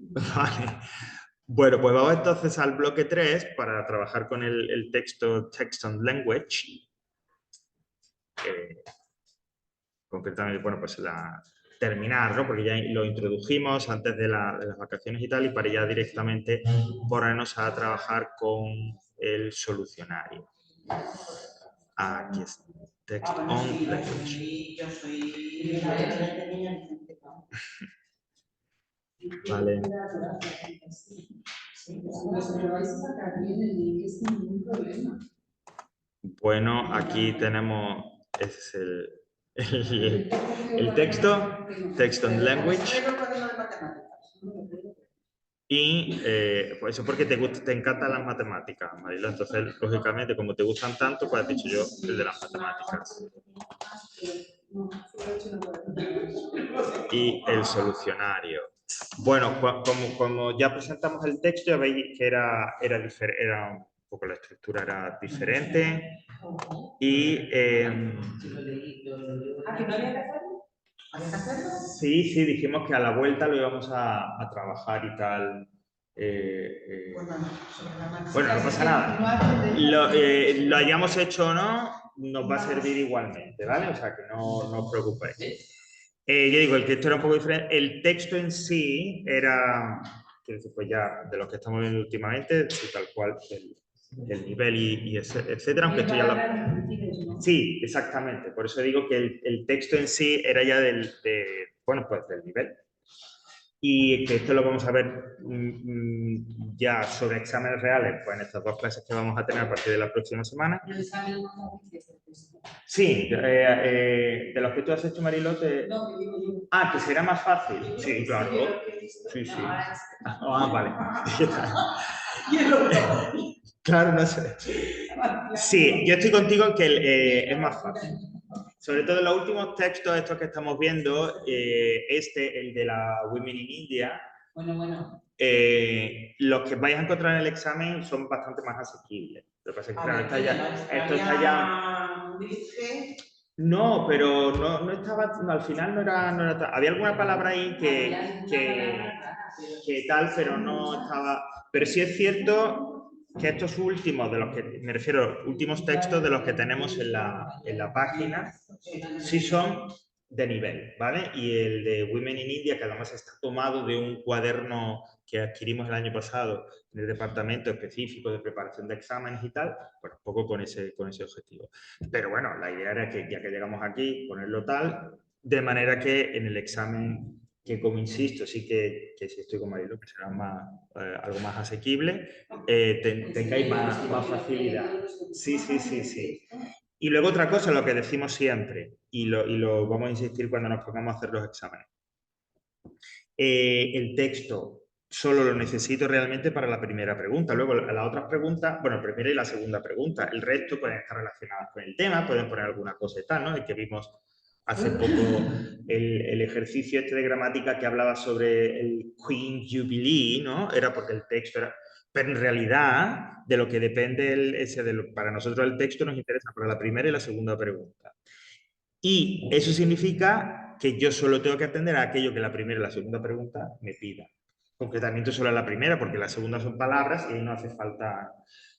Vale. Bueno, pues vamos entonces al bloque 3 para trabajar con el texto Text and Language. Concretamente, bueno, pues terminar, ¿no? Porque ya lo introdujimos antes de las vacaciones y tal, y para ya directamente ponernos a trabajar con el solucionario. Aquí está. Text on Language. Vale. Bueno, aquí tenemos, ese es el texto, Text on Language. Y pues eso porque te encantan las matemáticas, Marilo. Entonces, lógicamente, como te gustan tanto, pues has dicho yo el de las matemáticas. Y el solucionario. Bueno, como ya presentamos el texto, ya veis que era un poco la estructura era diferente. Y sí, dijimos que a la vuelta lo íbamos a trabajar y tal. Bueno, no pasa nada. Lo hayamos hecho o no, nos va a servir igualmente, ¿vale? O sea que no os preocupéis. Yo digo, el texto era un poco diferente. El texto en sí era, quiero decir, pues ya de lo que estamos viendo últimamente, tal cual el nivel y etcétera, aunque esto ya lo... Sí, exactamente. Por eso digo que el texto en sí era ya bueno, pues del nivel. Y que esto lo vamos a ver ya sobre exámenes reales, pues en estas dos clases que vamos a tener a partir de la próxima semana. Sí, de los que tú has hecho, Marilote. Ah, que será más fácil. Sí, claro. Sí. Ah, vale. Claro, no sé. Sí, yo estoy contigo en que es más fácil. Sobre todo en los últimos textos, estos que estamos viendo, el de la Women in India, los que vais a encontrar en el examen son bastante más asequibles. Lo que pasa es que, claro, esto está ya... No, pero no estaba, no, al final no era había alguna palabra ahí que tal, pero no estaba. Pero sí es cierto que estos últimos, de los que me refiero, últimos textos de los que tenemos en la página, sí son de nivel, ¿vale? Y el de Women in India, que además está tomado de un cuaderno que adquirimos el año pasado en el departamento específico de preparación de exámenes y tal, pues un poco con ese objetivo. Pero bueno, la idea era que ya que llegamos aquí, ponerlo tal, de manera que en el examen, que como insisto, sí que si estoy con Marilo, que será algo más asequible, tengáis más facilidad. Sí. Y luego otra cosa, lo que decimos siempre, y lo vamos a insistir cuando nos pongamos a hacer los exámenes. El texto solo lo necesito realmente para la primera pregunta. Luego, las otras preguntas, bueno, primera y la segunda pregunta, el resto pueden estar relacionadas con el tema, pueden poner alguna cosa y tal, ¿no? El que vimos hace poco el ejercicio este de gramática que hablaba sobre el Queen Jubilee, ¿no? Era porque el texto era... Pero en realidad, de lo que depende para nosotros el texto nos interesa para la primera y la segunda pregunta. Y eso significa que yo solo tengo que atender a aquello que la primera y la segunda pregunta me pidan. Concretamente solo a la primera, porque la segunda son palabras y ahí no hace falta...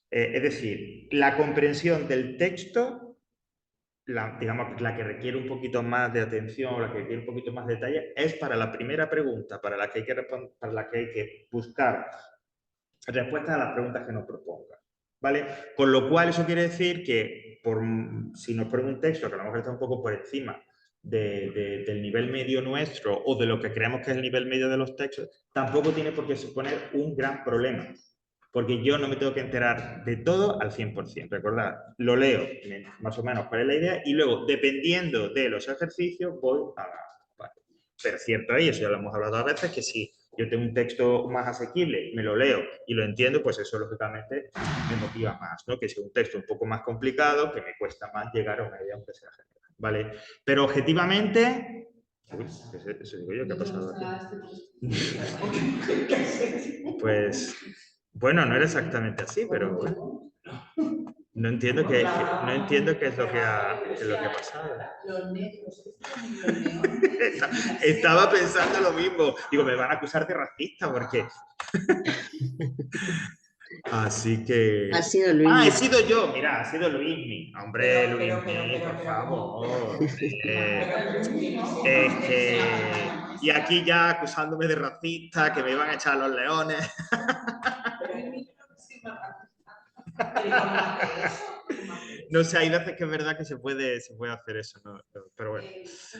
es decir, la comprensión del texto, digamos, la que requiere un poquito más de atención, la que requiere un poquito más de detalle, es para la primera pregunta, para la que hay que buscar respuestas a las preguntas que nos propongan. ¿Vale? Con lo cual eso quiere decir que si nos ponen un texto que a lo mejor está un poco por encima del nivel medio nuestro o de lo que creemos que es el nivel medio de los textos, tampoco tiene por qué suponer un gran problema. Porque yo no me tengo que enterar de todo al 100%. Recordad, lo leo más o menos cuál es la idea y luego, dependiendo de los ejercicios, voy a... Vale. Pero cierto ahí, eso ya lo hemos hablado a veces, que si yo tengo un texto más asequible, me lo leo y lo entiendo, pues eso lógicamente me motiva más, ¿no? Que si es un texto un poco más complicado, que me cuesta más llegar a una idea aunque sea general, ¿vale? Pero objetivamente... Uy, eso digo yo, ¿qué ha pasado aquí? Pues, bueno, no era exactamente así, pero bueno. No entiendo no entiendo qué es lo que qué es lo que ha pasado. Los negros, los leones. Estaba pensando lo mismo. Digo, me van a acusar de racista porque... Así que... Ha sido Ah, he Luis. sido yo. Mira, ha sido Luismi. Hombre, Luismi, por favor. Es que... Y aquí ya acusándome de racista, que me iban a echar a los leones. No sé, hay veces que es verdad que se puede hacer eso, ¿no? Pero bueno.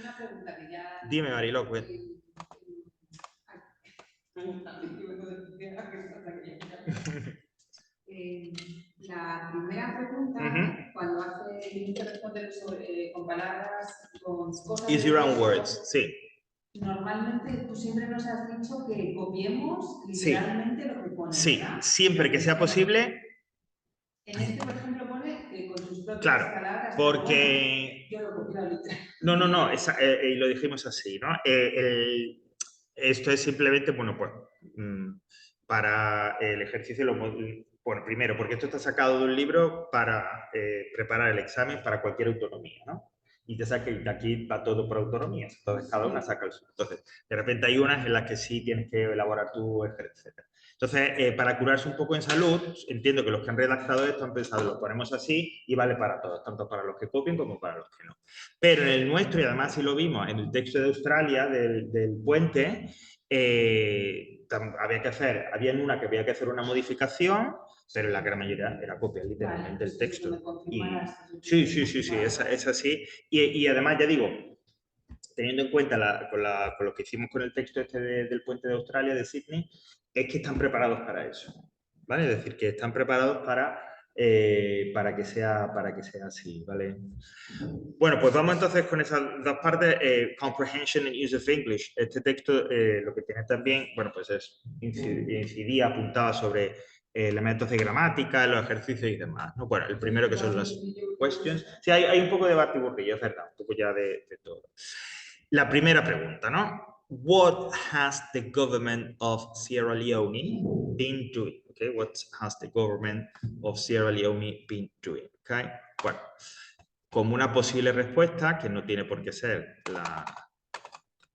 Una pregunta que ya... Dime, Mariló, pues. La primera pregunta, cuando hace el inicio de responder con palabras, con cosas... Use your own words, sí. Normalmente tú siempre nos has dicho que copiemos literalmente lo que pone, sí, ¿verdad? Siempre que sea posible. En este, por ejemplo, pone que con sus propias palabras... Porque... Yo lo copio literalmente. No, y lo dijimos así, ¿no? Esto es simplemente, bueno, pues, para el ejercicio, bueno, primero, porque esto está sacado de un libro para preparar el examen para cualquier autonomía, ¿no? Y te saca, de aquí va todo por autonomía, entonces cada una saca el suyo. Entonces, de repente hay unas en las que sí tienes que elaborar tu ejercicio, etc. Entonces, para curarse un poco en salud, entiendo que los que han redactado esto han pensado, lo ponemos así y vale para todos, tanto para los que copien como para los que no. Pero en el nuestro, y además si lo vimos en el texto de Australia, del puente, había una que había que hacer una modificación, pero la gran mayoría era copiar literalmente el texto. Sí, es así. Y además, ya digo, teniendo en cuenta con lo que hicimos con el texto este del puente de Australia, de Sydney, es que están preparados para eso, ¿vale? Es decir, que están preparados para que sea así, ¿vale? Bueno, pues vamos entonces con esas dos partes. Comprehension and Use of English. Este texto lo que tiene también, bueno, pues incidía, apuntaba sobre elementos de gramática, los ejercicios y demás, ¿no? Bueno, el primero que son las questions. Sí, hay un poco de batiburrillo, es verdad, un poco ya de todo. La primera pregunta, ¿no? What has the government of Sierra Leone been doing? Okay, what has the government of Sierra Leone been doing? Okay, bueno, como una posible respuesta, que no tiene por qué ser la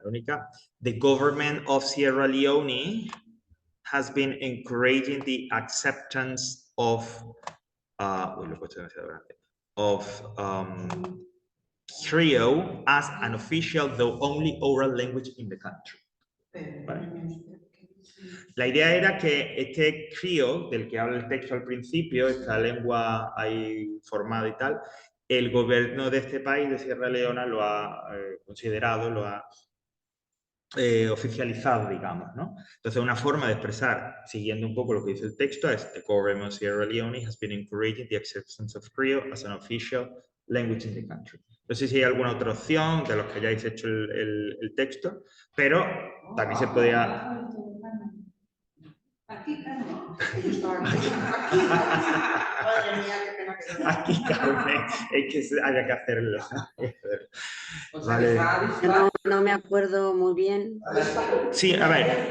única, the government of Sierra Leone has been encouraging the acceptance of, Creole as an official, though only oral language in the country. ¿Vale? La idea era que este Creole, del que habla el texto al principio, esta lengua ahí formada y tal, el gobierno de este país, de Sierra Leona, lo ha considerado, lo ha oficializado, digamos, ¿no? Entonces, una forma de expresar, siguiendo un poco lo que dice el texto, es the government of Sierra Leone has been encouraging the acceptance of Creole as an official language in the country. No sé si hay alguna otra opción de los que hayáis hecho el texto, pero también se podía... Aquí, Carmen. Aquí, Carmen, es que había que hacerlo. Vale. No me acuerdo muy bien. Sí, a ver.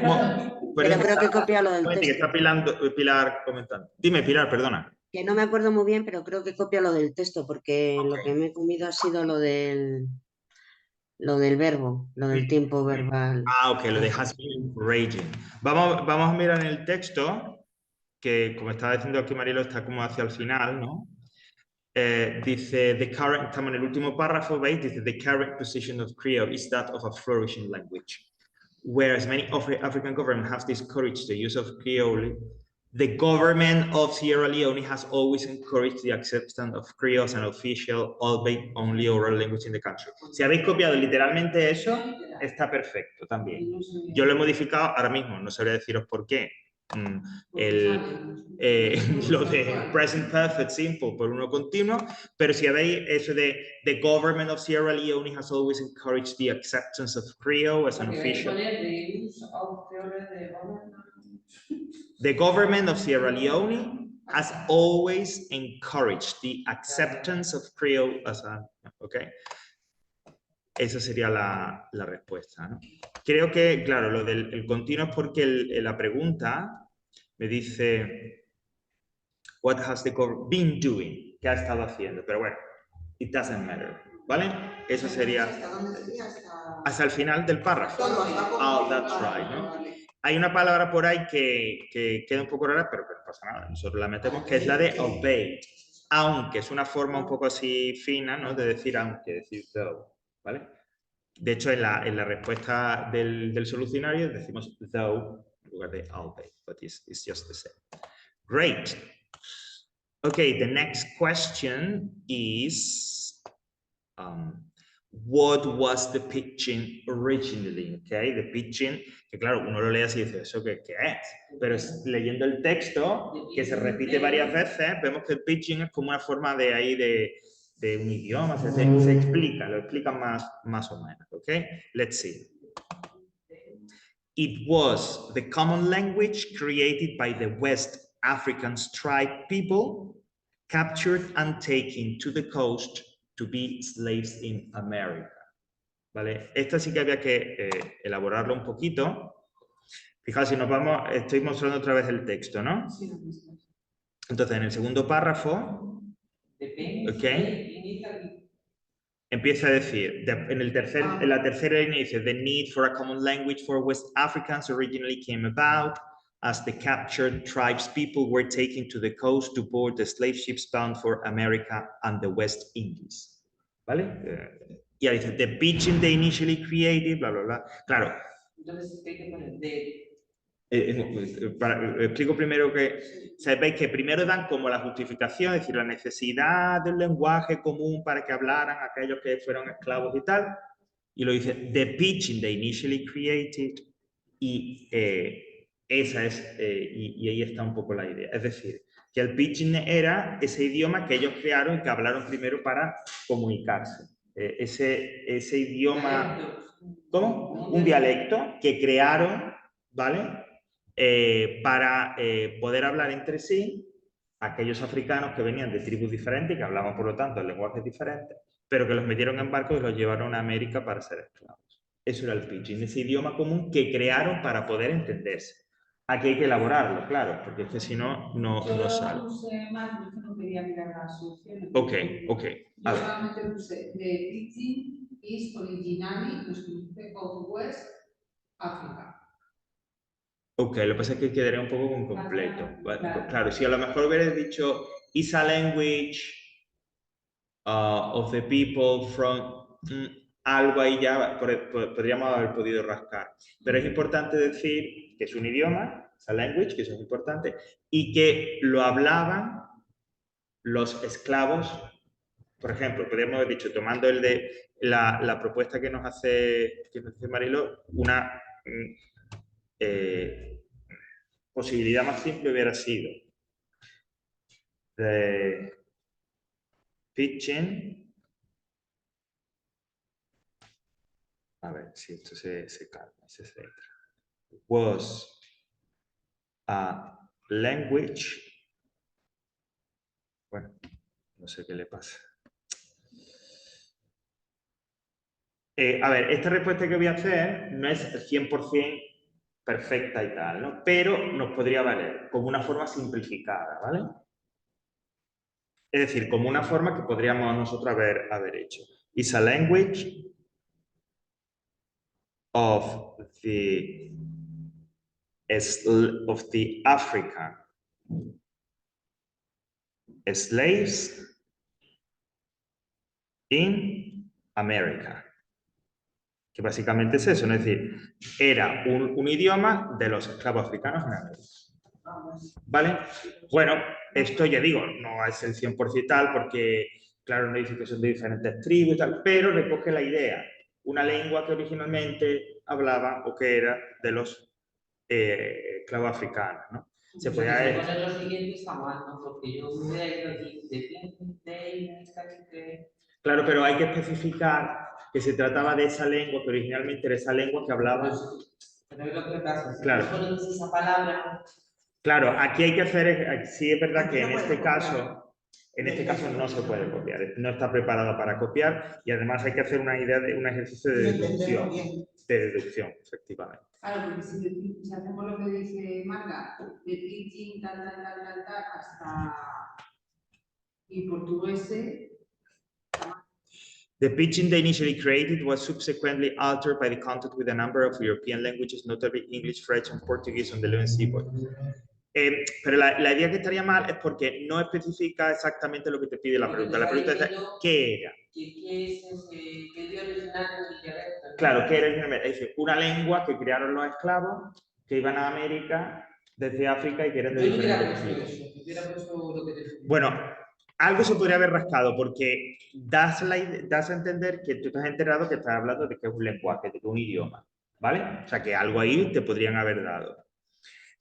Pero creo que he copiado lo del texto. Que está Pilar comentando. Dime, Pilar, perdona. Que no me acuerdo muy bien, pero creo que copia lo del texto, porque lo que me he comido ha sido lo del verbo, lo del tiempo verbal. Ah, ok, lo de has been encouraging. Vamos a mirar en el texto, que como estaba diciendo aquí Marielo, está como hacia el final, ¿no? Dice, estamos en el último párrafo, ¿veis? Dice, the current position of Creole is that of a flourishing language. Whereas many African governments have discouraged the use of Creole, the government of Sierra Leone has always encouraged the acceptance of Creole as an official, albeit only oral language in the country. Si habéis copiado literalmente eso, está perfecto también. Yo lo he modificado ahora mismo, no sabría deciros por qué. Lo de present perfect simple por uno continuo, pero si veis eso de the government of Sierra Leone has always encouraged the acceptance of Creole as an official. The government of Sierra Leone has always encouraged the acceptance of Creole as a... Okay. Esa sería la respuesta, ¿no? Creo que, claro, lo del continuo es porque la pregunta me dice what has the government been doing? qué ha estado haciendo. Pero bueno, it doesn't matter, ¿vale? Eso sería ¿Hasta dónde sería? hasta el final del párrafo. Todo, hasta Oh, that's right, ¿no? Hay una palabra por ahí que queda un poco rara, pero no pasa nada. Nosotros la metemos, que es la de obey. Aunque es una forma un poco así fina, ¿no? De decir aunque, decir though, ¿vale? De hecho, en la respuesta del solucionario decimos though en lugar de obey, but it's just the same. Great. Okay, the next question is what was the pitching originally? Okay, the pitching, que claro, uno lo lee así y dice, ¿eso qué es? Pero leyendo el texto, que se repite varias veces, vemos que el pitching es como una forma de ahí de un idioma, se explica, lo explican más o menos, ¿ok? Let's see. It was the common language created by the West African tribe people captured and taken to the coast to be slaves in America. ¿Vale? Esto sí que había que elaborarlo un poquito. Fijaos, si nos vamos, estoy mostrando otra vez el texto, ¿no? Entonces, en el segundo párrafo, ¿ok? Empieza a decir, en la tercera línea dice, the need for a common language for West Africans originally came about as the captured tribes people were taken to the coast to board the slave ships bound for America and the West Indies. ¿Vale? Y ahí dice, the pitching they initially created, bla, bla, bla. Claro. Entonces, ¿qué hay que poner? Explico primero que sabéis que primero dan como la justificación, es decir, la necesidad del lenguaje común para que hablaran aquellos que fueron esclavos y tal, y lo dice the pitching they initially created, y esa es y ahí está un poco la idea, es decir, que el pitching era ese idioma que ellos crearon y que hablaron primero para comunicarse, ese idioma, ¿cómo? Un dialecto que crearon, ¿vale? Para poder hablar entre sí aquellos africanos que venían de tribus diferentes, que hablaban por lo tanto lenguajes diferentes, pero que los metieron en barcos y los llevaron a América para ser esclavos. Eso era el pitching, ese idioma común que crearon para poder entenderse. Aquí hay que elaborarlo, claro, porque es que si no, no sale. Yo puse más, yo no quería mirar las soluciones. Ok. Yo solamente puse the pitching is originally of West Africa. Ok, lo que pasa es que quedaría un poco incompleto. Claro, si a lo mejor hubieras dicho is a language of the people from algo ahí ya podríamos haber podido rascar. Pero es importante decir que es un idioma, es a language, que eso es importante, y que lo hablaban los esclavos. Por ejemplo, podríamos haber dicho, tomando el de la propuesta que nos hace Marilo, una posibilidad más simple hubiera sido the pitching, a ver si esto se calma, was a language, bueno, no sé qué le pasa. A ver, esta respuesta que voy a hacer no es 100% perfecta y tal, ¿no? Pero nos podría valer como una forma simplificada, ¿vale? Es decir, como una forma que podríamos nosotros haber hecho. Is a language of the African slaves in America. Que básicamente es eso, ¿no? Es decir, era un idioma de los esclavos africanos en América. ¿Vale? Bueno, esto ya digo, no es el 100% tal, porque claro, no dice que son de diferentes tribus y tal, pero recoge la idea. Una lengua que originalmente hablaba o que era de los esclavos africanos, ¿no? Se podía poner lo siguiente está mal, ¿no? Porque yo hubiera ido aquí de Claro, pero hay que especificar que se trataba de esa lengua, que originalmente era esa lengua que hablaba. Pero es lo que pasa, si claro. no pones esa palabra. Claro, aquí hay que hacer, sí es verdad que en este caso no se puede copiar, no está preparado para copiar y además hay que hacer un ejercicio de deducción, efectivamente. Claro, porque si hacemos lo que dice Marga, de teaching, tal, hasta Y portugués, The pidgin they initially created was subsequently altered by the contact with a number of European languages, notably English, French, and Portuguese on the Levant seaboard. Pero la idea que estaría mal es porque no especifica exactamente lo que te pide la pregunta. La pregunta es, ¿qué era? ¿Qué dio original del dialecto? Claro, ¿qué era originalmente? Es decir, una lengua que crearon los esclavos que iban a América desde África y que eran de diferentes tipos. Bueno, algo se podría haber rascado porque das a entender que tú te has enterado que estás hablando de que es un lenguaje, de que es un idioma, ¿vale? O sea, que algo ahí te podrían haber dado.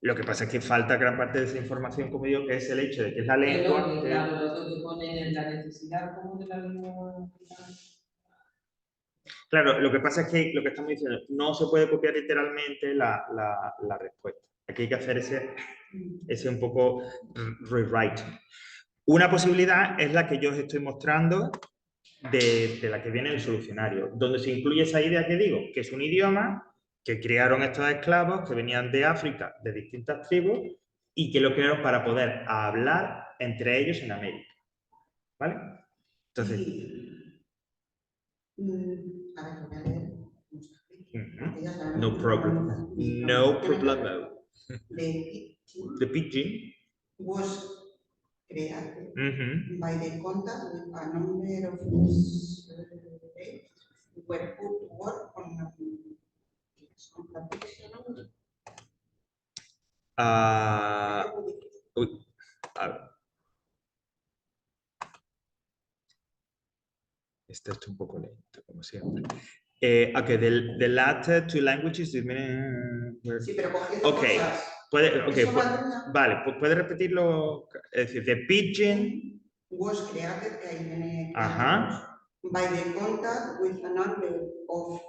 Lo que pasa es que falta gran parte de esa información, como digo, que es el hecho de que es la lengua. Claro, lo que ponen en la necesidad común de la lengua. Claro, lo que pasa es que lo que estamos diciendo, no se puede copiar literalmente la respuesta. Aquí hay que hacer ese un poco rewrite. Una posibilidad es la que yo os estoy mostrando de la que viene en el solucionario, donde se incluye esa idea que digo, que es un idioma que crearon estos esclavos que venían de África, de distintas tribus, y que lo crearon para poder hablar entre ellos en América. ¿Vale? Entonces... a ver, lo voy a leer. No problem. No problemo. The pidgin was created mm-hmm. by the contact with a number of were put to work on plantation. Uy, a ver. Esto está un poco lento, como siempre. Okay, the latter two languages... Sí, pero cogiendo okay. cosas. Vale, pues puede repetirlo. Es decir, the pidgin was created, que ahí viene ajá. By the contact with a number of...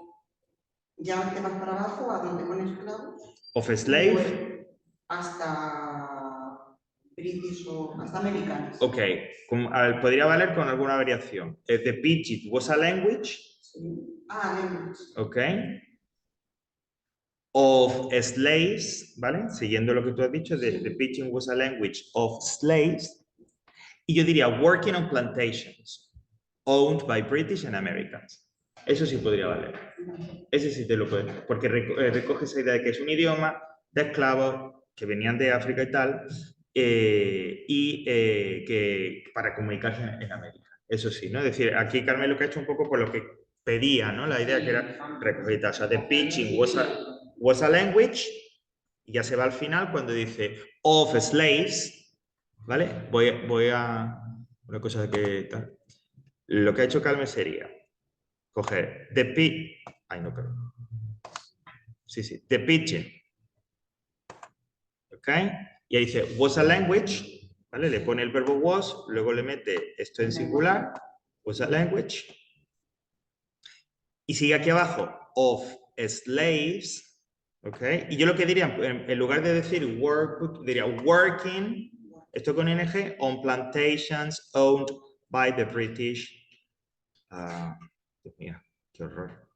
Ya te vas para abajo, a donde pone esclavos. Of a slave. Hasta british o hasta americanos. Ok, a ver, podría valer con alguna variación. The pidgin was a language. Sí. Language. Ok. Of slaves, ¿vale? Siguiendo lo que tú has dicho, the pidgin was a language of slaves. Y yo diría working on plantations, owned by British and Americans. Eso sí podría valer. Ese sí te lo puedo decir, porque recoge esa idea de que es un idioma de esclavos que venían de África y tal, que para comunicarse en América. Eso sí, ¿no? Es decir, aquí Carmen lo que ha hecho un poco por lo que pedía, ¿no? La idea que era recoger, o sea, the pidgin was a language, y ya se va al final cuando dice of slaves, ¿vale? Voy a una cosa que tal. Lo que ha hecho Carmen sería coger the pidgin, ay no, perdón. Sí, the pidgin, ¿ok? Y ahí dice was a language, ¿vale? Le pone el verbo was, luego le mete esto en singular, was a language, y sigue aquí abajo of slaves, ¿ok? Y yo lo que diría, en lugar de decir work, diría working, esto con ing, on plantations owned by the British. Dios mío, qué horror.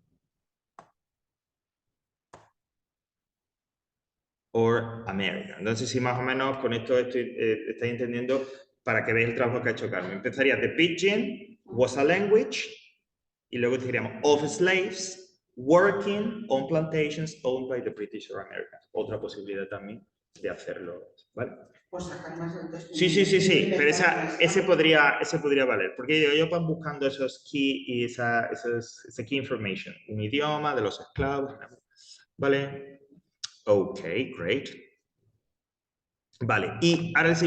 Or America. Entonces, si más o menos con esto estáis entendiendo para que veáis el trabajo que ha hecho Carmen. Empezaría, the pidgin was a language, y luego diríamos of slaves working on plantations owned by the British or Americans. Otra posibilidad también de hacerlo, ¿vale? Pues sacar más del texto. Sí, pero ese podría valer, porque ellos van buscando esos key y esa key information, un idioma de los esclavos, ¿vale? Ok, great. Vale, y ahora las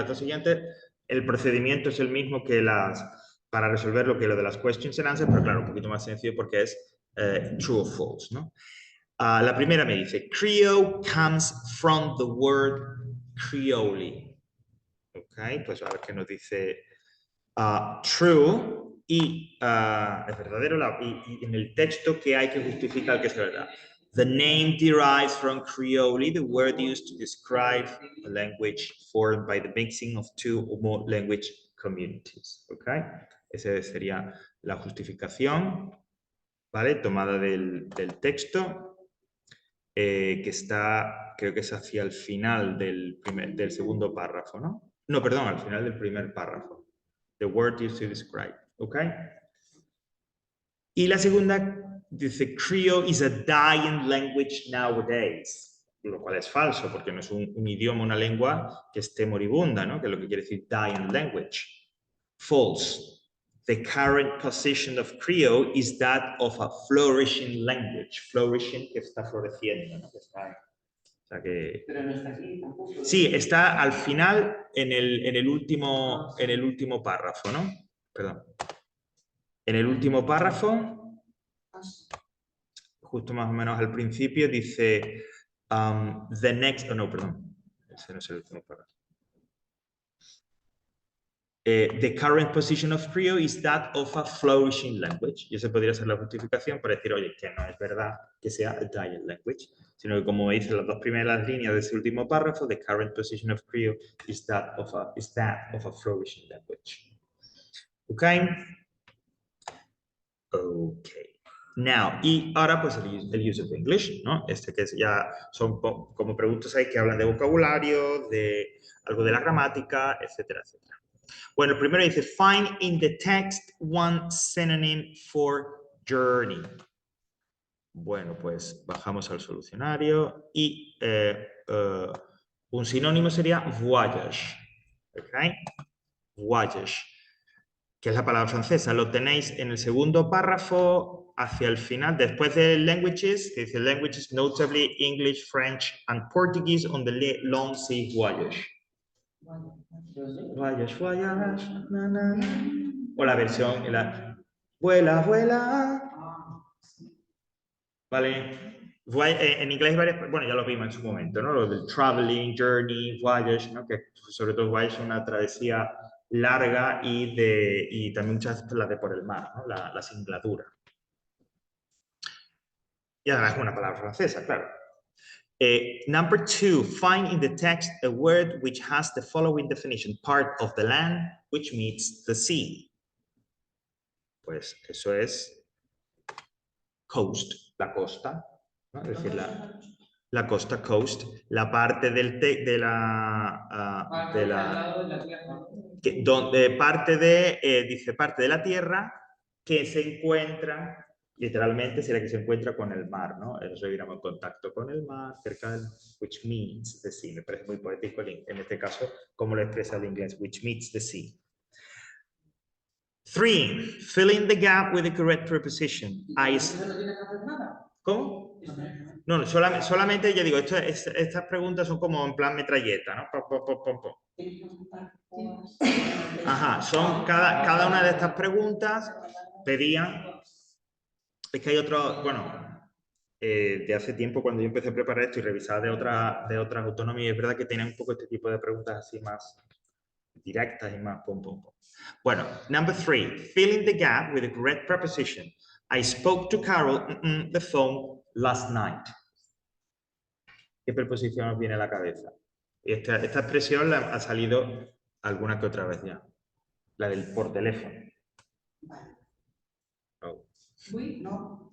dos siguientes, el procedimiento es el mismo que para resolver lo de las questions and answers, pero claro, un poquito más sencillo porque es true or false, ¿no? La primera me dice, Creole comes from the word Creole. Ok, pues a ver qué nos dice true y es verdadero y en el texto que hay que justificar que es verdad. The name derives from Creole, the word used to describe a language formed by the mixing of two or more language communities. Okay? Esa sería la justificación, ¿vale? Tomada del texto, que está, creo que es hacia el final del segundo párrafo, ¿no? No, perdón, al final del primer párrafo. The word used to describe. ¿Ok? Y la segunda dice, Creole is a dying language nowadays. Lo cual es falso, porque no es un idioma, una lengua que esté moribunda, ¿no? Que es lo que quiere decir dying language. False. The current position of Creole is that of a flourishing language. Flourishing, que está floreciendo, ¿no? Que está, o sea que... Pero no está aquí tampoco. Sí, está al final en el último párrafo, ¿no? Perdón. En el último párrafo, justo más o menos al principio, dice the next... Oh, no, perdón. Ese no es el último párrafo. The current position of Creole is that of a flourishing language. Y esa podría ser la justificación para decir, oye, que no es verdad que sea a dying language, sino que como dice las dos primeras líneas de ese último párrafo, the current position of Creole is that of a flourishing language. Okay? Okay. Now, y ahora pues el use of English, ¿no? Este que ya son como preguntas ahí que hablan de vocabulario, de algo de la gramática, etcétera, etcétera. Bueno, primero dice, find in the text one synonym for journey. Bueno, pues bajamos al solucionario y un sinónimo sería voyage. ¿Ok? Voyage, que es la palabra francesa. Lo tenéis en el segundo párrafo hacia el final, después de languages, que dice languages, notably English, French and Portuguese on the long sea voyage. Voyage, voyage, na, na, na. O la versión, vuela, vuela. Vale. En inglés, bueno, ya lo vimos en su momento, ¿no? Lo del traveling, journey, voyage, ¿no? Que sobre todo voyage es una travesía larga y también muchas las de por el mar, ¿no? La singladura. Y además es una palabra francesa, claro. Number 2, find in the text a word which has the following definition: part of the land which meets the sea. Pues eso es coast, la costa, ¿no? Es decir, la costa, coast, la parte de dice parte de la tierra que se encuentra, literalmente será que se encuentra con el mar, ¿no? Eso diríamos en contacto con el mar, cerca del, which meets the sea. Me parece muy poético en este caso, como lo expresa el inglés, which meets the sea. 3. Fill in the gap with the correct preposition. ¿Cómo? No, solamente ya digo, estas preguntas son como en plan metralleta, ¿no? Ajá, son cada una de estas preguntas pedían. Es que hay otro, bueno, de hace tiempo cuando yo empecé a preparar esto y revisar de otras autonomías, es verdad que tienen un poco este tipo de preguntas así más directas y más pum, pum, pum. Bueno, number 3, fill in the gap with the correct preposition. I spoke to Carol the phone last night. ¿Qué preposición os viene a la cabeza? Esta expresión la ha salido alguna que otra vez ya. La del por teléfono. Oh.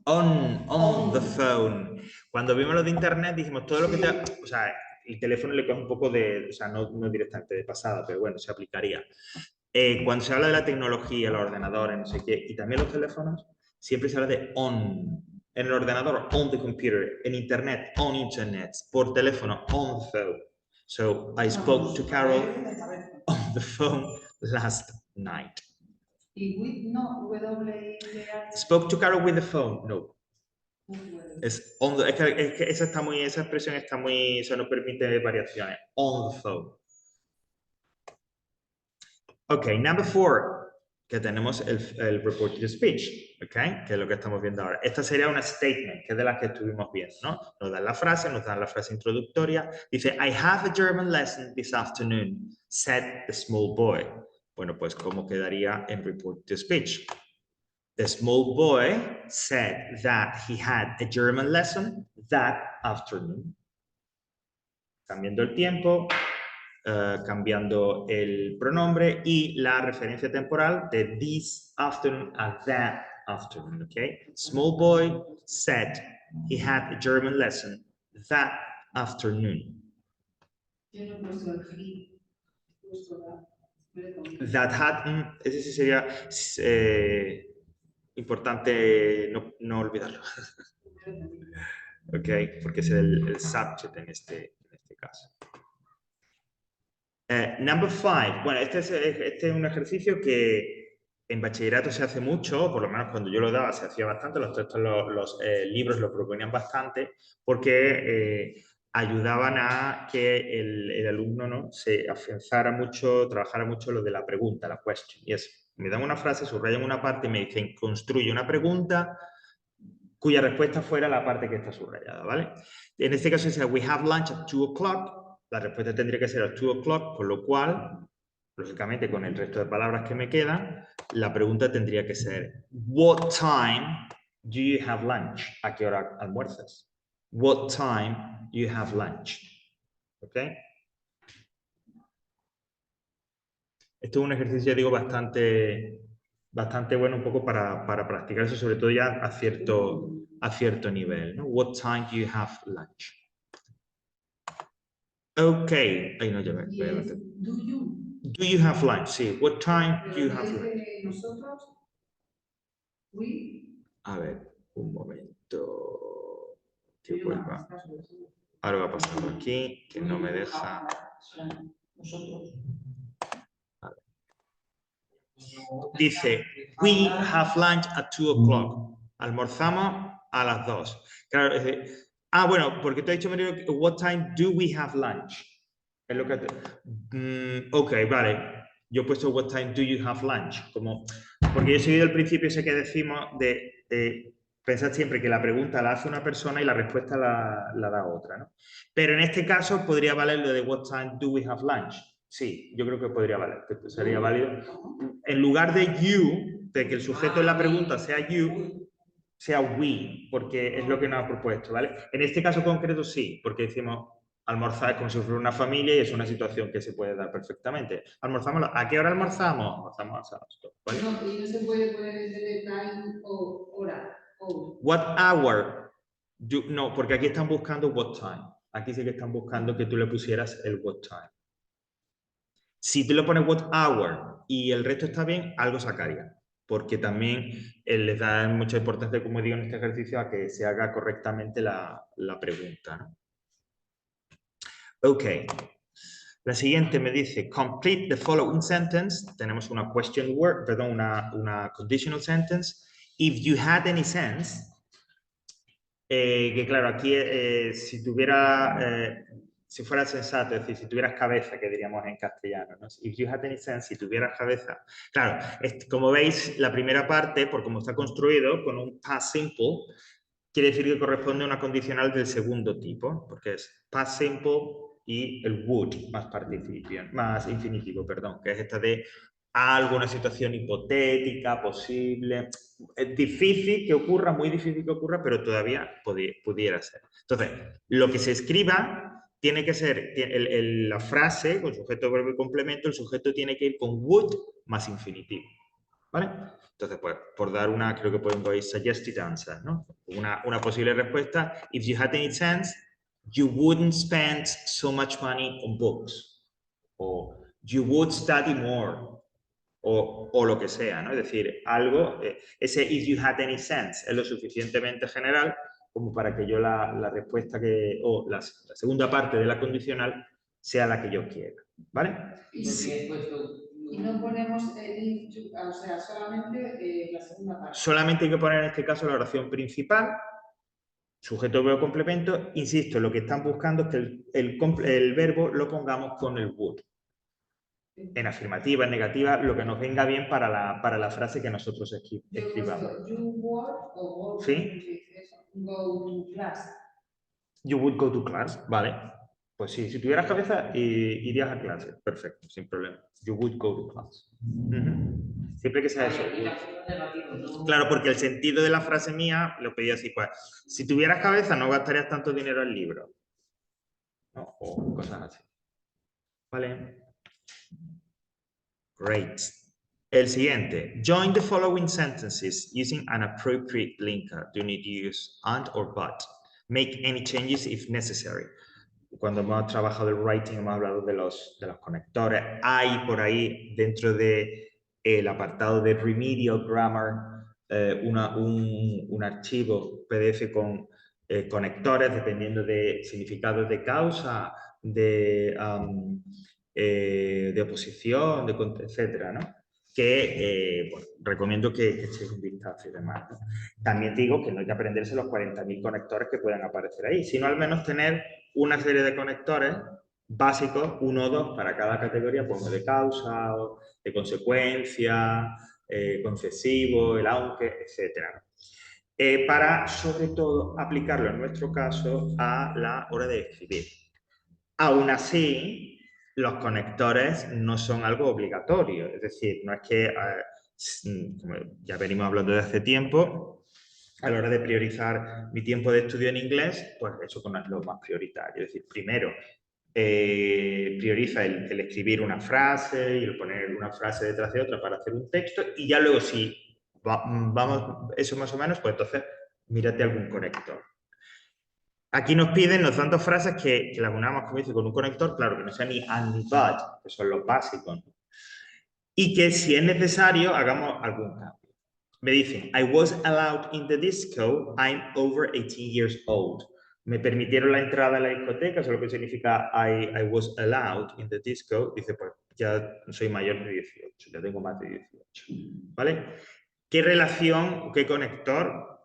On the phone. Cuando vimos lo de internet dijimos todo lo que o sea, el teléfono le coge un poco de, o sea, no directamente de pasada, pero bueno, se aplicaría. Cuando se habla de la tecnología, los ordenadores, no sé qué, y también los teléfonos, siempre se habla de on. En el ordenador, on the computer. En internet, on internet. Por teléfono, on the phone. So, I spoke to Carol on the phone last night. Y with no, Spoke to Carol with the phone, no. Es on the, es que esa expresión está muy, eso no permite variaciones. On the phone. Ok, number 4, que tenemos el reported speech, ok, que es lo que estamos viendo ahora. Esta sería una statement, que es de las que estuvimos viendo, ¿no? Nos dan la frase introductoria. Dice, I have a German lesson this afternoon, said the small boy. Bueno, pues, ¿cómo quedaría en reported speech? The small boy said that he had a German lesson that afternoon. Cambiando el tiempo, cambiando el pronombre y la referencia temporal de this afternoon a that afternoon, okay? Small boy said he had a German lesson that afternoon. Yo no he puesto el he, he puesto that. That had, ese sí sería importante no olvidarlo. Ok, porque es el subject en este caso. Number 5. Bueno, este es un ejercicio que en bachillerato se hace mucho, por lo menos cuando yo lo daba se hacía bastante, los textos, los libros lo proponían bastante, porque ayudaban a que el alumno, ¿no?, se afianzara mucho, trabajara mucho lo de la pregunta, la question. Y es, me dan una frase, subrayan una parte y me dicen, construye una pregunta cuya respuesta fuera la parte que está subrayada, ¿vale? En este caso dice, we have lunch at 2 o'clock. La respuesta tendría que ser at 2 o'clock, con lo cual, lógicamente, con el resto de palabras que me quedan, la pregunta tendría que ser, what time do you have lunch? ¿A qué hora almuerzas? What time do you have lunch? ¿Ok? Esto es un ejercicio, digo, bastante bueno un poco para practicar eso, sobre todo ya a cierto nivel, ¿no? What time do you have lunch? Ok. Ahí no, ya me voy a meter. Do you have lunch? Sí. What time do you have lunch? Nosotros, we. A ver, un momento. Que vuelva. Algo ha pasado aquí que no me deja. Nosotros. Dice, we have lunch at 2 o'clock. Almorzamos a las 2. Claro, es decir, bueno, porque te he dicho, what time do we have lunch? Es lo que ok, vale. Yo he puesto what time do you have lunch. Porque yo he seguido el principio ese que decimos de pensar siempre que la pregunta la hace una persona y la respuesta la da otra, ¿no? Pero en este caso podría valer lo de what time do we have lunch. Sí, yo creo que podría valer, que sería válido. En lugar de you, de que el sujeto de la pregunta sea you, sea we, porque es lo que nos ha propuesto, ¿vale? En este caso concreto sí, porque decimos almorzar como si fuera una familia y es una situación que se puede dar perfectamente. ¿Almorzamos? ¿A qué hora almorzamos? Almorzamos a las 2, ¿vale? No, y no se puede poner el time o hora. What hour? No, porque aquí están buscando what time. Aquí sí que están buscando que tú le pusieras el what time. Si tú le pones what hour y el resto está bien, algo sacaría. Porque también les da mucha importancia, como digo en este ejercicio, a que se haga correctamente la pregunta, ¿no? Ok. La siguiente me dice, complete the following sentence. Tenemos una question word, perdón, una conditional sentence. If you had any sense, que claro, aquí si fuera sensato, es decir, si tuvieras cabeza, que diríamos en castellano, ¿no? If you had any sense, si tuvieras cabeza. Claro, como veis, la primera parte, por cómo está construido, con un past simple, quiere decir que corresponde a una condicional del segundo tipo, porque es past simple y el would más infinitivo, perdón, que es esta de algo, una situación hipotética, posible, es difícil que ocurra, muy difícil que ocurra, pero todavía pudiera ser. Entonces, lo que se escriba tiene que ser, la frase con sujeto, verbo y complemento, el sujeto tiene que ir con would más infinitivo, ¿vale? Entonces, pues, por dar una, creo que pongo ahí suggested answer, ¿no? Una posible respuesta, if you had any sense, you wouldn't spend so much money on books. O you would study more. O lo que sea, ¿no? Es decir, algo, ese if you had any sense es lo suficientemente general como para que yo la respuesta la segunda parte de la condicional sea la que yo quiera, ¿vale? Y no ponemos el if, o sea, solamente la segunda parte. Solamente hay que poner en este caso la oración principal, sujeto, verbo, complemento. Insisto, lo que están buscando es que el verbo lo pongamos con el would. En afirmativa, en negativa, lo que nos venga bien para la frase que nosotros escribamos. You would o would, ¿Sí? Go to class. You would go to class, vale. Pues sí, si tuvieras cabeza, irías a clase. Perfecto, sin problema. You would go to class. Siempre que sea eso. Claro, porque el sentido de la frase mía lo pedía así, pues, si tuvieras cabeza no gastarías tanto dinero en libros. ¿No? O cosas así. Vale. Great. El siguiente. Join the following sentences using an appropriate linker. Do you need to use and or but? Make any changes if necessary. cuando hemos trabajado el writing hemos hablado de los conectores. Hay por ahí dentro de el apartado de Remedial Grammar un archivo PDF con conectores dependiendo de significados de causa, de oposición, etcétera, ¿no? Que bueno, recomiendo que echéis un vistazo y demás, ¿no? También digo que no hay que aprenderse los 40.000 conectores que puedan aparecer ahí, sino al menos tener una serie de conectores básicos, uno o dos para cada categoría, pues de causa, de consecuencia, concesivo, el aunque, etcétera. Para, sobre todo, aplicarlo en nuestro caso a la hora de escribir. Aún así, los conectores no son algo obligatorio, es decir, no es que, como ya venimos hablando de hace tiempo, a la hora de priorizar mi tiempo de estudio en inglés, pues eso no es lo más prioritario. Es decir, primero prioriza el escribir una frase y el poner una frase detrás de otra para hacer un texto y ya luego si vamos eso más o menos, pues entonces mírate algún conector. Aquí nos piden, nos dan dos frases que las unamos, como dice, con un conector, claro, que no sea ni and ni but, que son los básicos, ¿no? Y que si es necesario hagamos algún cambio. Me dicen, I was allowed in the disco, I'm over 18 years old. Me permitieron la entrada a la discoteca, eso es lo que significa I was allowed in the disco. Dice, pues ya soy mayor de 18, ya tengo más de 18. ¿Vale? ¿Qué relación, qué conector,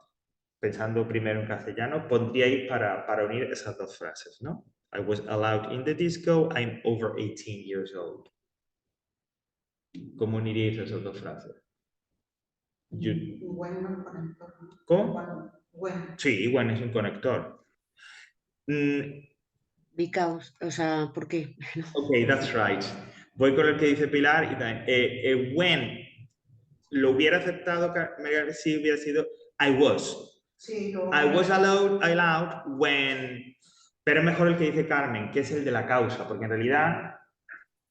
pensando primero en castellano, pondríais para unir esas dos frases, ¿no? I was allowed in the disco, I'm over 18 years old. ¿Cómo uniríais esas dos frases? Bueno, conector. ¿Cómo? Bueno. Sí, when es un conector. Because, o sea, ¿por qué? Ok, that's right. Voy con el que dice Pilar y también. When lo hubiera aceptado si hubiera sido I was. Sí, I was allowed when. Pero es mejor el que dice Carmen, que es el de la causa, porque en realidad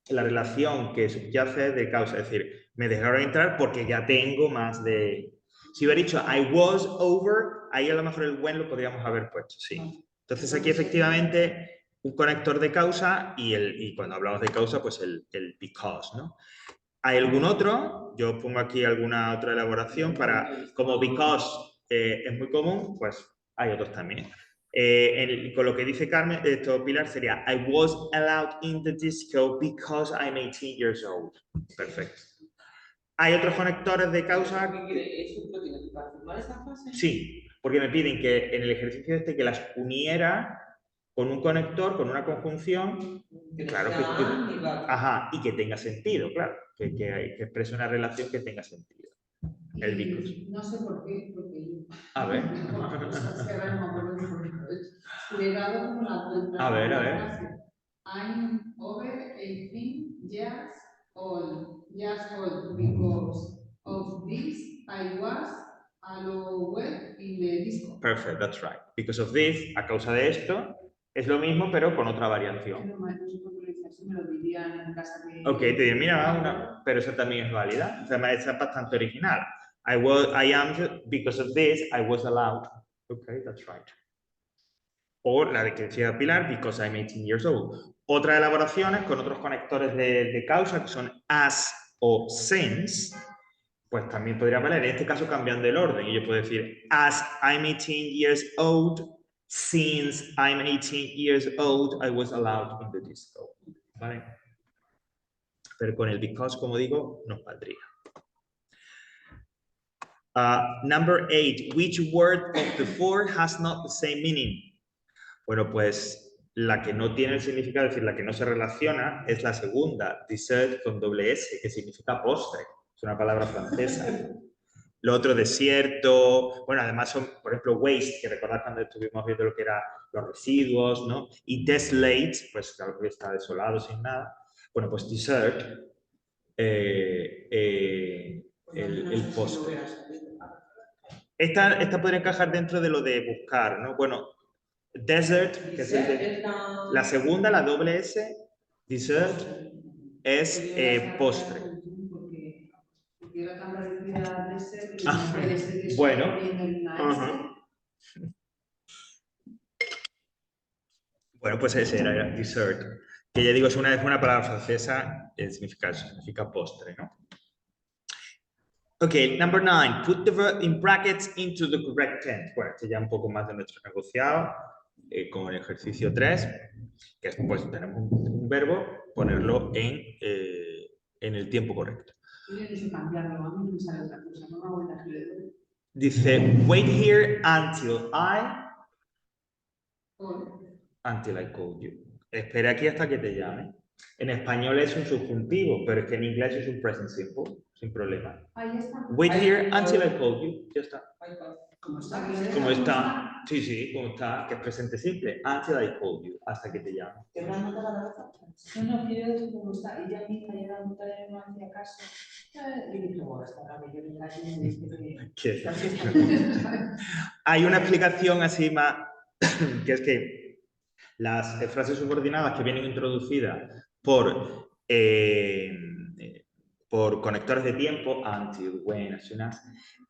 la relación que subyace es de causa, es decir, me dejaron entrar porque ya tengo más de... Si hubiera dicho I was over, ahí a lo mejor el when lo podríamos haber puesto, sí. Entonces aquí efectivamente un conector de causa y cuando hablamos de causa, pues el because, ¿no? ¿Hay algún otro? Yo pongo aquí alguna otra elaboración para, como because es muy común, pues hay otros también. Con lo que dice Carmen, Pilar sería I was allowed in the disco because I'm 18 years old. Perfecto. ¿Hay otros conectores de causa? ¿Eso lo tienes que confirmar esa fase? Sí, porque me piden que en el ejercicio este que las uniera con un conector, con una conjunción, claro que ajá, y que tenga sentido, claro, que exprese una relación que tenga sentido. El because. No sé por qué, porque yo... A ver. Le he dado como la vuelta A ver, a ver. frase. I'm over 18 years old. Because of this, I was allowed in the disco. Perfect, that's right. Because of this, a causa de esto, es lo mismo, pero con otra variación. Me lo dirían en casa de... Ok, te digo, mira, pero esa también es válida. O sea, esa es bastante original. I am, because of this, I was allowed. Ok, that's right. O la de que decía Pilar, because I'm 18 years old. Otras elaboraciones con otros conectores de causa, que son as o since, pues también podría valer. En este caso cambiando el orden. Y yo puedo decir, as I'm 18 years old, since I'm 18 years old, I was allowed in the disco. ¿Vale? Pero con el because, como digo, nos valdría. Number 8. Which word of the four has not the same meaning? Bueno, pues la que no tiene el significado, es decir, la que no se relaciona, es la segunda, dessert con doble S, que significa postre. Es una palabra francesa. Lo otro, desierto. Bueno, además son, por ejemplo, waste, que recordad cuando estuvimos viendo lo que eran los residuos, ¿no? Y desolate, pues claro que está desolado, sin nada. Bueno, pues dessert, el postre. Esta podría encajar dentro de lo de buscar, ¿no? Bueno, desert, que es el de, la segunda, la doble S, dessert, es postre. Bueno, Bueno, pues ese era dessert. Que ya digo, es una palabra francesa, significa eso, significa postre, ¿no? Ok, number 9. Put the verb in brackets into the correct tense. Bueno, este ya un poco más de nuestro negociado, como el ejercicio 3, que es, pues tenemos un verbo, ponerlo en el tiempo correcto. Yo le he dicho cambiarlo, a mí no me sale otra cosa, no me hago la que le doy. Dice, wait here until I call you. Espera aquí hasta que te llame. En español es un subjuntivo, pero es que en inglés es un present simple, sin problema. Ahí está. Wait here until I call you. Ya está. ¿Cómo está? ¿Cómo está? Sí, sí, ¿cómo está? Que es presente simple. Until I call you. Hasta que te llame. ¿Te habrás notado la cabeza? No, quiero decir cómo está. Y ya misma llega a montar en no hacía caso. Y dije, bueno, está raro, yo en casa y me dice que... Hay una explicación así más, que es que las frases subordinadas que vienen introducidas por conectores de tiempo, until, when, as soon as,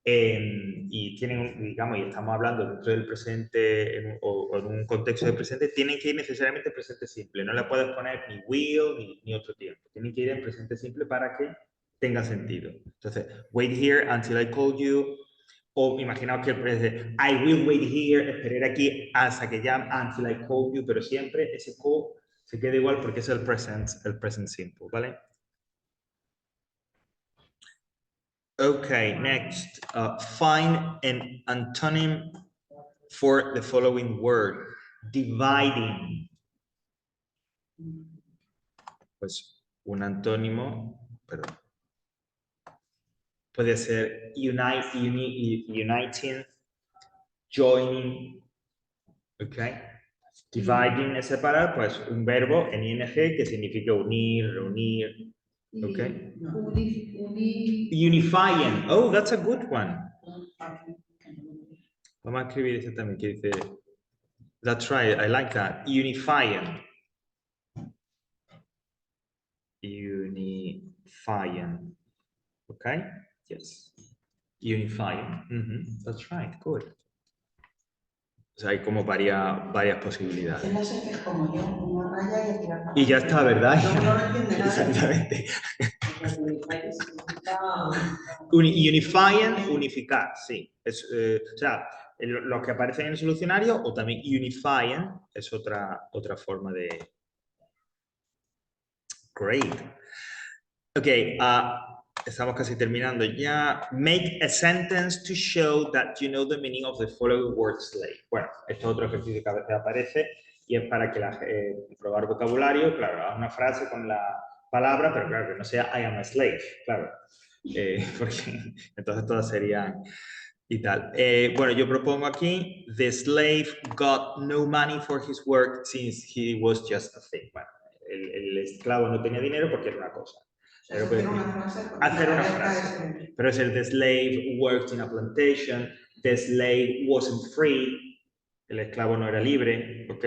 y tienen, digamos, y estamos hablando dentro del presente o en un contexto de presente, tienen que ir necesariamente en presente simple. No le puedes poner ni will ni otro tiempo. Tienen que ir en presente simple para que tenga sentido. Entonces, wait here until I call you. O imaginaos que I will wait here, esperar aquí hasta que llame, until I call you, pero siempre ese call se queda igual porque es el present simple, ¿vale? Okay, next. Find an antonym for the following word. Dividing. Pues un antónimo, perdón. Puede ser uniting, joining, ¿ok? Dividing es separar, pues un verbo en ing que significa unir, reunir, ¿ok? Unifying, oh, that's a good one. Vamos a escribir este también, que dice, that's right, I like that, unifying. Unifying, okay? Yes. Unifying. That's right. Good. O sea, hay como varias posibilidades. Como yo, una raya y tirar para Y ya está, ¿verdad? No entiende nada. Exactamente. Unifying, unificar, sí. Es, o sea, los que aparecen en el solucionario o también unifying es otra forma de... Great. Ok, estamos casi terminando ya. Make a sentence to show that you know the meaning of the following word slave. Bueno, esto es otro ejercicio que a veces aparece y es para que probar vocabulario, claro, haz una frase con la palabra, pero claro, que no sea I am a slave, claro. Porque entonces todas serían y tal. Bueno, yo propongo aquí, the slave got no money for his work since he was just a thing. Bueno, el esclavo no tenía dinero porque era una cosa. Pero hacer una frase. Pero es el the slave worked in a plantation, the slave wasn't free, el esclavo no era libre, ¿ok?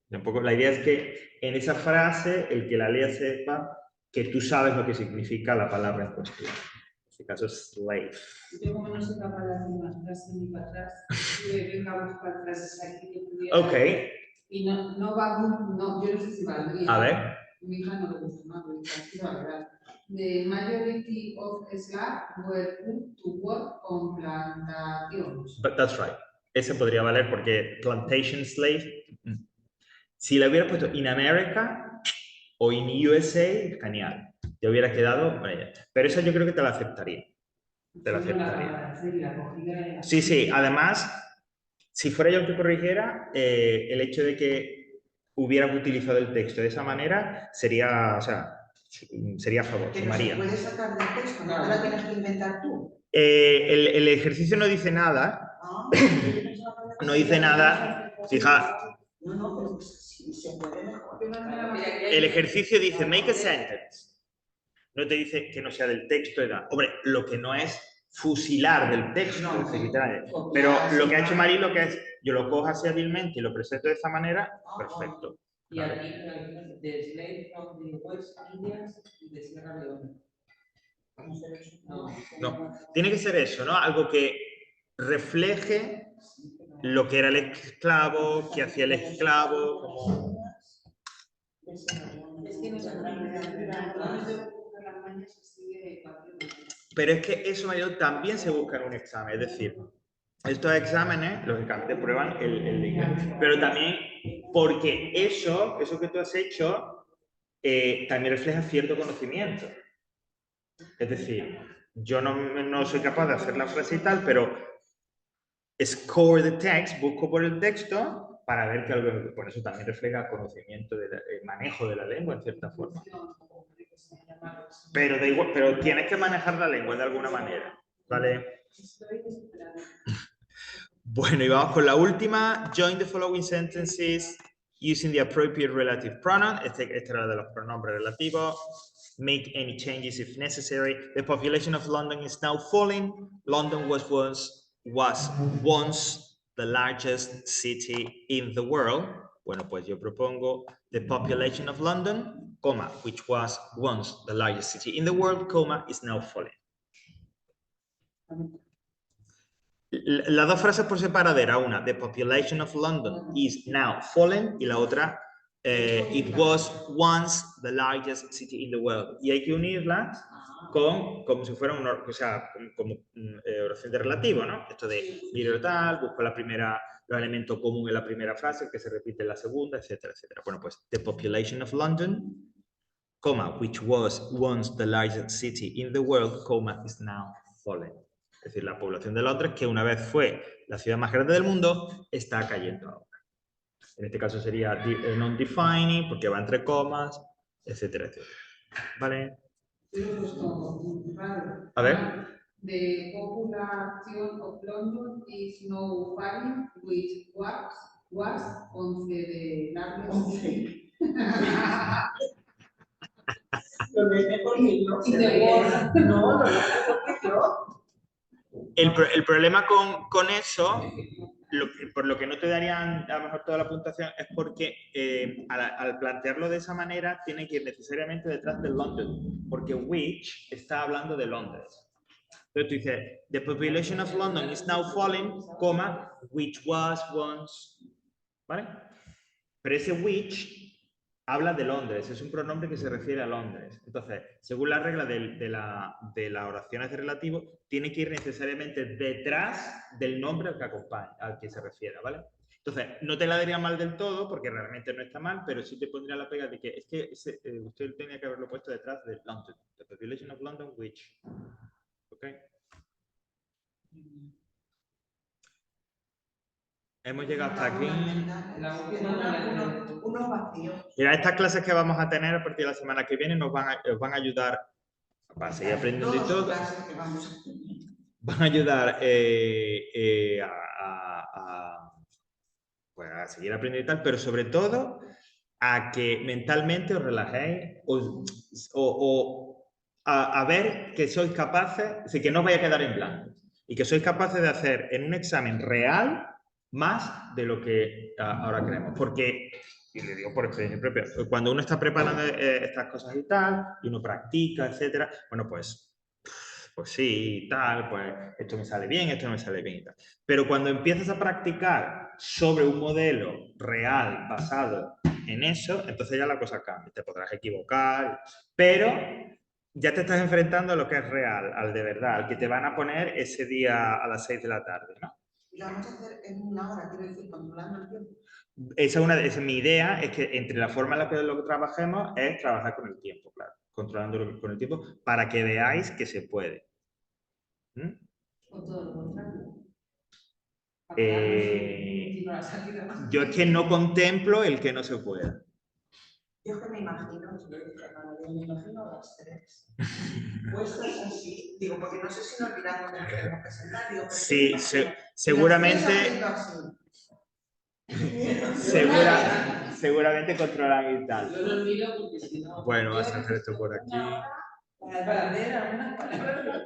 Tampoco, la idea es que en esa frase el que la lea sepa que tú sabes lo que significa la palabra en cuestión. En este caso es slave. Yo como no soy capaz de hacer una frase ni para atrás, venga a buscar frases aquí que pudiera... Ok. Y no va, no, yo no sé si valdría. A ver. Mi hija no le gusta más, pero la verdad. The majority of Slav were put to work on plantations. But that's right. Ese podría valer porque plantation slave, si le hubiera puesto in America o in USA, genial. Te hubiera quedado con ella. Pero esa yo creo que te la aceptaría. Te la aceptaría. Sí, sí. Además, si fuera yo el que corrigiera, el hecho de que hubieran utilizado el texto de esa manera sería, o sea, sería a favor, sumaría. ¿Puedes sacar del texto? ¿No te la tienes que inventar tú? El ejercicio no dice nada. No dice nada. Fija. No, pero sí se puede mejor. El ejercicio dice make a sentence. No te dice que no sea del texto. Hombre, lo que no es fusilar del texto. No, literalmente. Pero lo que ha hecho Mari, lo que es, yo lo cojo así hábilmente y lo presento de esa manera, perfecto. Y aquí, de Slave from the West Indies y de Sierra Leone. No, tiene que ser eso, ¿no? Algo que refleje lo que era el esclavo, qué hacía el esclavo, como... Es que no se Pero es que eso, Mario, también se busca en un examen. Es decir, estos exámenes, lógicamente, prueban el inglés. Pero también porque eso que tú has hecho, también refleja cierto conocimiento. Es decir, yo no soy capaz de hacer la frase y tal, pero score the text, busco por el texto para ver que algo, por eso también refleja conocimiento del manejo de la lengua en cierta forma. Pero da igual, pero tienes que manejar la lengua de alguna manera, ¿vale? Bueno, y vamos con la última. Join the following sentences using the appropriate relative pronoun. Este era de los pronombres relativos. Make any changes if necessary. The population of London is now falling. London was once the largest city in the world. Bueno, pues yo propongo the population of London, comma, which was once the largest city in the world, comma, is now falling. Las dos frases por separado era una, the population of London is now falling, y la otra, it was once the largest city in the world. Y hay que unirlas con, como si fuera una, o sea, como oración de relativo, ¿no? Esto de miro tal, busco la primera, los elementos comunes en la primera frase, que se repite en la segunda, etcétera, etcétera. Bueno, pues, the population of London, comma, which was once the largest city in the world, comma, is now falling. Es decir, la población de Londres, que una vez fue la ciudad más grande del mundo, está cayendo ahora. En este caso sería non-defining, porque va entre comas, etcétera, etcétera. ¿Vale? A ver. The population of London is now falling, which was on the largest city. El problema con eso, por lo que no te darían a lo mejor toda la puntuación, es porque al plantearlo de esa manera tiene que ir necesariamente detrás de London, porque which está hablando de Londres. Entonces tú dices, the population of London is now falling, coma, which was once, ¿vale? Pero ese which habla de Londres, es un pronombre que se refiere a Londres. Entonces, según la regla de las oraciones de relativo, tiene que ir necesariamente detrás del nombre al que acompaña, al que se refiera, ¿vale? Entonces, no te la daría mal del todo, porque realmente no está mal, pero sí te pondría la pega de que es que usted tenía que haberlo puesto detrás de London, the population of London, which. ¿Ok? Hemos llegado hasta aquí. Unos vacíos. Mira, estas clases que vamos a tener a partir de la semana que viene os van a ayudar para seguir aprendiendo y todo. Van a ayudar pues a seguir aprendiendo y tal, pero sobre todo a que mentalmente os relajéis a ver que sois capaces, que no os vais a quedar en blanco y que sois capaces de hacer en un examen real más de lo que ahora creemos. Porque, y le digo por experiencia propia, cuando uno está preparando estas cosas y tal, y uno practica, etcétera, bueno, pues sí, tal, pues esto me sale bien, esto no me sale bien y tal. Pero cuando empiezas a practicar sobre un modelo real basado en eso, entonces ya la cosa cambia. Te podrás equivocar, pero ya te estás enfrentando a lo que es real, al de verdad, al que te van a poner ese día a las 6 de la tarde, ¿no? Y lo vamos a hacer en una hora, quiero decir, controlando el tiempo. Esa es mi idea, es que entre la forma en la que lo trabajemos es trabajar con el tiempo, claro, controlándolo con el tiempo, para que veáis que se puede. ¿Mm? O todo lo contrario. Yo es que no contemplo el que no se pueda. Yo es que me imagino, me imagino a las 3. Puestas así, digo, porque no sé si nos miramos de presentar. Sí, seguramente. Seguramente controlan y tal. Yo lo miro porque si no. Bueno, vas a hacer esto por aquí. Para ver algunas palabras.